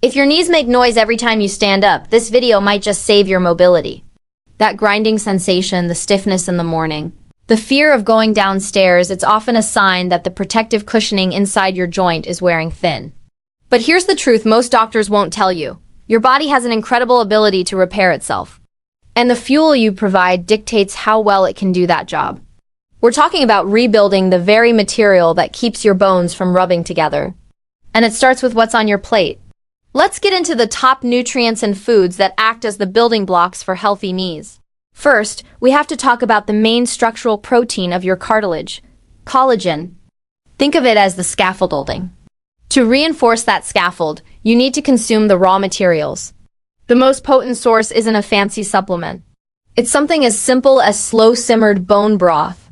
If your knees make noise every time you stand up, this video might just save your mobility. That grinding sensation, the stiffness in the morning, the fear of going downstairs, it's often a sign that the protective cushioning inside your joint is wearing thin. But here's the truth most doctors won't tell you. Your body has an incredible ability to repair itself. And the fuel you provide dictates how well it can do that job. We're talking about rebuilding the very material that keeps your bones from rubbing together. And it starts with what's on your plate. Let's get into the top nutrients and foods that act as the building blocks for healthy knees. First, we have to talk about the main structural protein of your cartilage, collagen. Think of it as the scaffolding. To reinforce that scaffold, you need to consume the raw materials. The most potent source isn't a fancy supplement. It's something as simple as slow-simmered bone broth.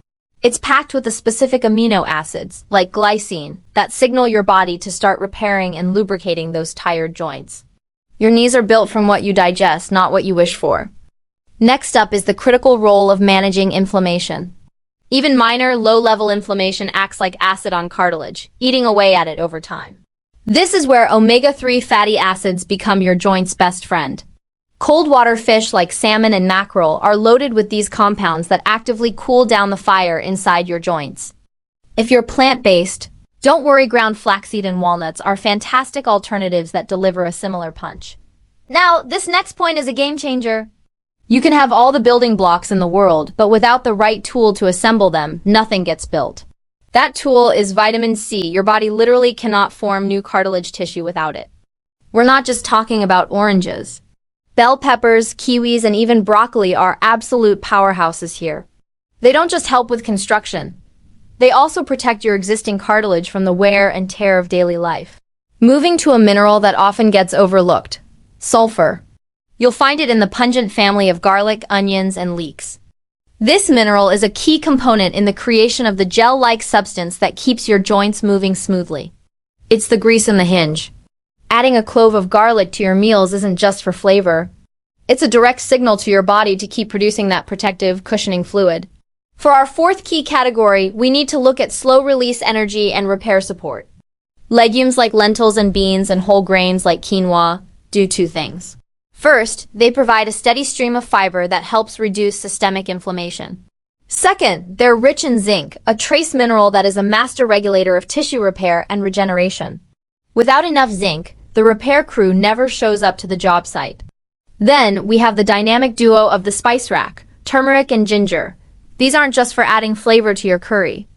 It's packed with the specific amino acids, like glycine, that signal your body to start repairing and lubricating those tired joints. Your knees are built from what you digest, not what you wish for. Next up is the critical role of managing inflammation. Even minor, low-level inflammation acts like acid on cartilage, eating away at it over time. This is where omega-3 fatty acids become your joint's best friend. Cold water fish like salmon and mackerel are loaded with these compounds that actively cool down the fire inside your joints. If you're plant-based, don't worry, ground flaxseed and walnuts are fantastic alternatives that deliver a similar punch. Now, this next point is a game changer. You can have all the building blocks in the world, but without the right tool to assemble them, nothing gets built. That tool is vitamin C. Your body literally cannot form new cartilage tissue without it. We're not just talking about oranges. Bell peppers, kiwis, and even broccoli are absolute powerhouses here. They don't just help with construction. They also protect your existing cartilage from the wear and tear of daily life. Moving to a mineral that often gets overlooked, sulfur. You'll find it in the pungent family of garlic, onions, and leeks. This mineral is a key component in the creation of the gel-like substance that keeps your joints moving smoothly. It's the grease in the hinge. Adding a clove of garlic to your meals isn't just for flavor. It's a direct signal to your body to keep producing that protective, cushioning fluid. For our fourth key category, we need to look at slow-release energy and repair support. Legumes like lentils and beans and whole grains like quinoa do two things. First, they provide a steady stream of fiber that helps reduce systemic inflammation. Second, they're rich in zinc, a trace mineral that is a master regulator of tissue repair and regeneration. Without enough zinc, the repair crew never shows up to the job site. Then, we have the dynamic duo of the spice rack, turmeric and ginger. These aren't just for adding flavor to your curry.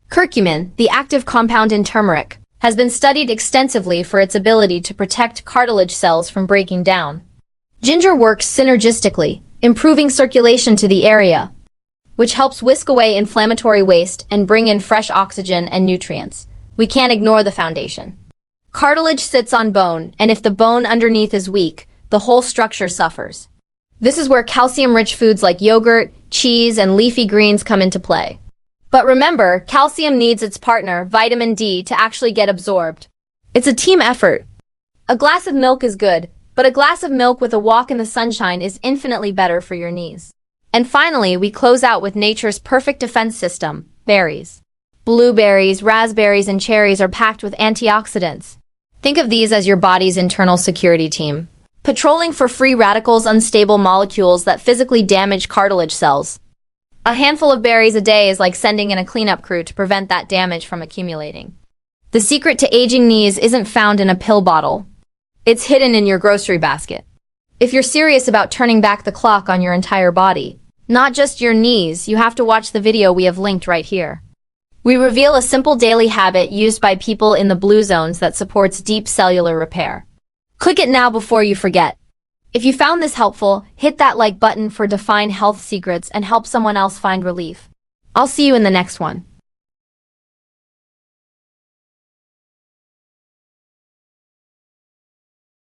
Curcumin, the active compound in turmeric, has been studied extensively for its ability to protect cartilage cells from breaking down. Ginger works synergistically, improving circulation to the area, which helps whisk away inflammatory waste and bring in fresh oxygen and nutrients. We can't ignore the foundation. Cartilage sits on bone, and if the bone underneath is weak, the whole structure suffers. This is where calcium-rich foods like yogurt, cheese, and leafy greens come into play. But remember, calcium needs its partner, vitamin D, to actually get absorbed. It's a team effort. A glass of milk is good, but a glass of milk with a walk in the sunshine is infinitely better for your knees. And finally, we close out with nature's perfect defense system, berries. Blueberries, raspberries, and cherries are packed with antioxidants. Think of these as your body's internal security team, patrolling for free radicals, unstable molecules that physically damage cartilage cells. A handful of berries a day is like sending in a cleanup crew to prevent that damage from accumulating. The secret to aging knees isn't found in a pill bottle. It's hidden in your grocery basket. If you're serious about turning back the clock on your entire body, not just your knees, you have to watch the video we have linked right here. We reveal a simple daily habit used by people in the blue zones that supports deep cellular repair. Click it now before you forget. If you found this helpful, hit that like button for Define Health Secrets and help someone else find relief. I'll see you in the next one.